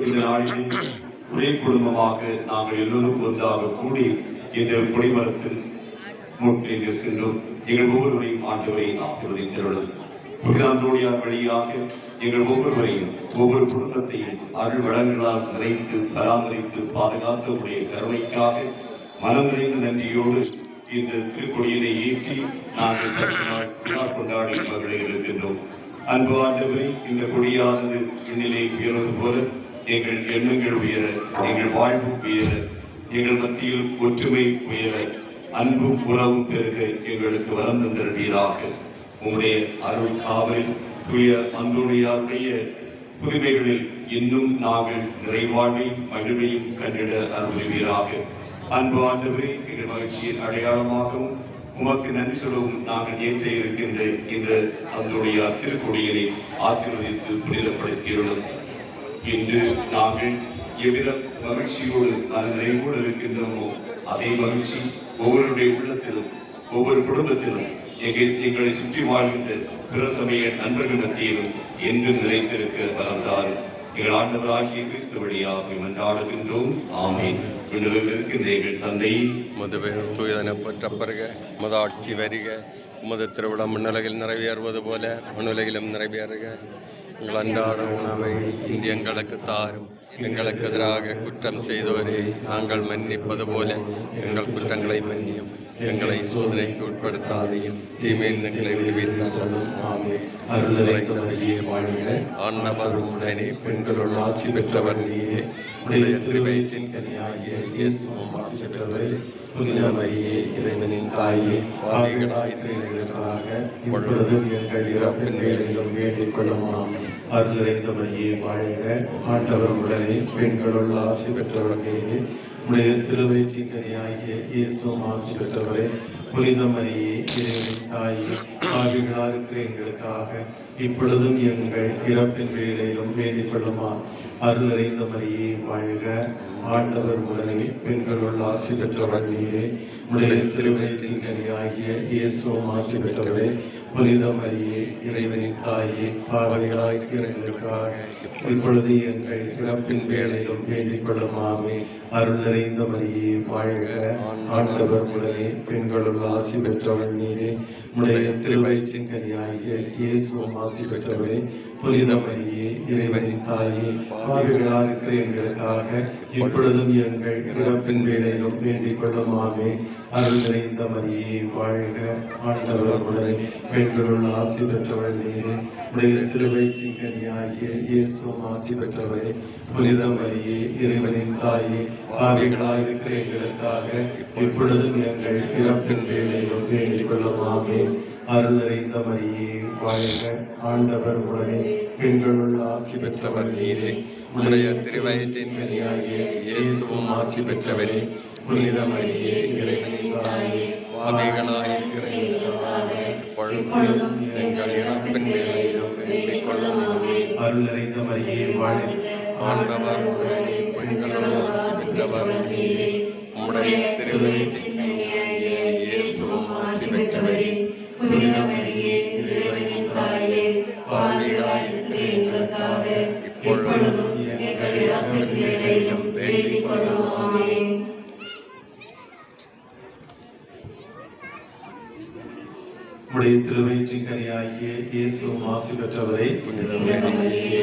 இந்த நாளில் ஒரே குடும்பமாக நாங்கள் எல்லோரும் ஒன்றாக கூடி இந்த கொடிமரத்தின் மூட்டில் இருக்கின்றோம். எங்கள் ஒவ்வொருவரையும் ஆண்டவரை ஆசீர்வதித்தருளும். புனிதாந்தோணியார் வழியாக எங்கள் ஒவ்வொருவரையும் ஒவ்வொரு குடும்பத்தையும் அருள் வளங்களால் நிறைத்து பராமரித்து பாதுகாத்தவுடைய கருணைக்காக மனம் நிறைந்த நன்றியோடு இந்த திருக்கொடியினை ஏற்றி நாங்கள் கொண்டாடி மகளே இருக்கின்றோம். அன்பு ஆண்டவரை, இந்த கொடியானது விண்ணிலே உயர்வது போல எங்கள் எண்ணங்கள் உயர, எங்கள் வாழ்வு உயர, எங்கள் மத்தியில் ஒற்றுமை உயர, அன்பும் உறவும் பெருக எங்களுக்கு வரம் தந்தருவீராக. உங்களுடைய அருள் காவலில் தூய அந்தோணியாருடைய புதுமைகளில் இன்னும் நாங்கள் நிறைவாழ்வையும் மகிழ்வையும் கண்டிட அருள்வீராக. அன்பு ஆண்டவரே, எங்கள் மகிழ்ச்சியின் அடையாளமாகவும் உமக்கு நன்றி சொல்லவும் நாங்கள் ஏற்ற இருக்கின்ற இந்த அந்தோணியார் திருக்கொடியினை ஆசீர்வதித்து புனிதப்படுத்தியுள்ளோம். இன்று நாங்கள் எவ்விதம் மகிழ்ச்சியோடு நிறைவோடு இருக்கின்றோமோ அதே மகிழ்ச்சி ஒவ்வொருடைய உள்ளத்திலும் ஒவ்வொரு குடும்பத்திலும் எங்களை சுற்றி வாழ்கின்ற பிற சமய நண்பர்கள் மத்தியிலும் என்றும் நிலைத்திருக்க வளர்ந்தார். எங்கள் ஆண்டவராகிய கிறிஸ்து வழியாக மன்றாடுகின்றோம். ஆமீன். இருக்கின்ற எங்கள் தந்தை முதுபெயர் தூயதன பெற்றப்பருக உமது ஆட்சி வருக, உமது திருவிழம் மண்ணுலகில் நிறைவேறுவது போல மண்ணுலகிலும் நிறைவேறுக. எங்கள் அன்றாட உணவை இன்று எங்களுக்கு தாரும். எங்களுக்கு எதிராக குற்றம் செய்தோரே நாங்கள் மன்னிப்பது போல எங்கள் குற்றங்களை மன்னியும். எங்களை சோதனைக்கு உட்படுத்தாதையும் தீமையில் எங்களை விடுவித்தாலும். ஆமென். அருள்நிறைந்தவரையே வாழ்க. ஆண்டவர் உடனே பெண்களுள் ஆசி பெற்றவர் நீரே. உடைய திருவயிற்றின் கனியாகிய இயேசுவும் ஆசி பெற்றவரே. புனித மரியே, இறைவனின் தாயே, பாவிகளாயிருக்கிறவர்களுக்காக இப்பொழுதும் எங்கள் இறப்பின் வேளையிலும் வேண்டிக் கொள்ளும். ஆமென். அருள் நிறைந்தவரையே வாழ்க. ஆண்டவர் உடனே பெண்களுள் ஆசி பெற்றவர் நீரே. உடைய திருவயிற்றின் கனியாகிய இயேசுவும் ஆசி பெற்றவரே. புனித மரியே, இறைவனின் தாயே, பாவிகளாயிருக்கிற எங்களுக்காக இப்பொழுதும் எங்கள் இறப்பின் வேளையிலும் வேண்டிக் கொள்ளுமா. அருள் நிறைந்த மரியே வாழ்க. ஆண்டவர் உடனே பெண்களுள் ஆசி பெற்றவர் நீரே. உடைய திருவயிற்றின் கனியாகிய இயேசுவும் ஆசி பெற்றவரே. புனித மரியே, இறைவனின் தாயே, பாவிகளாயிருக்கிற எங்களுக்காக இப்பொழுது எங்கள் இறப்பின் வேளையிலும் வேண்டிக் கொள்ளும். ஆமென். அருள் நிறைந்த மரியே வாழ்க. ஆண்டவர் உடனே பெண்களுள் ஆசி பெற்றவர் நீரே. உடைய திருவயிற்றின் கனியாகிய இயேசுவும் ஆசி பெற்றவரே. புனித மரியே, இறைவனின் தாயே, பாவிகளாயிருக்கிற எங்களுக்காக இப்பொழுதும் எங்கள் இறப்பின் வேளையிலும் வேண்டிக் கொள்ளும். ஆமென். அருள் நிறைந்த மரியே வாழ்க. ஆண்டவர் உடனே பெண்களுள் ஆசி பெற்றவர் நீரே. உடைய திருவயிற்றின் கனியாகிய இயேசுவும் ஆசி பெற்றவரே. புனித மரியே, இறைவனின் தாயே, பாவிகளாயிருக்கிற எங்களுக்காக இப்பொழுதும் எங்கள் இறப்பின் வேளையிலும் வேண்டிக் கொள்ளும். ஆமென். அருள் நிறைந்த மரியே வாழ்க. ஆண்டவர் உடனே பெண்களுள் ஆசி பெற்றவர் நீரே. உடைய திருவயிற்றின் கனியாகிய இயேசுவும் ஆசி பெற்றவரே. புனித மரியே, இறைவனின் தாயே, பாவிகளாயிருக்கிற எங்களுக்காக இப்பொழுதும் எங்கள் இறப்பின் வேளையிலும் வேண்டிக் கொள்ளும். ஆமென். அருள் நிறைந்த மரியே வாழ்க. ஆண்டவர் உடனே பெண்களுள் ஆசி பெற்றவர் நீரே. உடைய திருவயிற்றின் கனியாகிய இயேசுவும் ஆசி பெற்றவரே. புனித மரியே, இறைவனின் தாயே, பாவிகளாயிருக்கிற எங்களுக்காக இப்பொழுதும் எங்கள் இறப்பின் வேளையிலும் வேண்டிக் கொள்ளும். ஆமென். உடைய திருவயிற்றின் கனியாகிய இயேசுவும் ஆசி பெற்றவரே. புனித மரியே,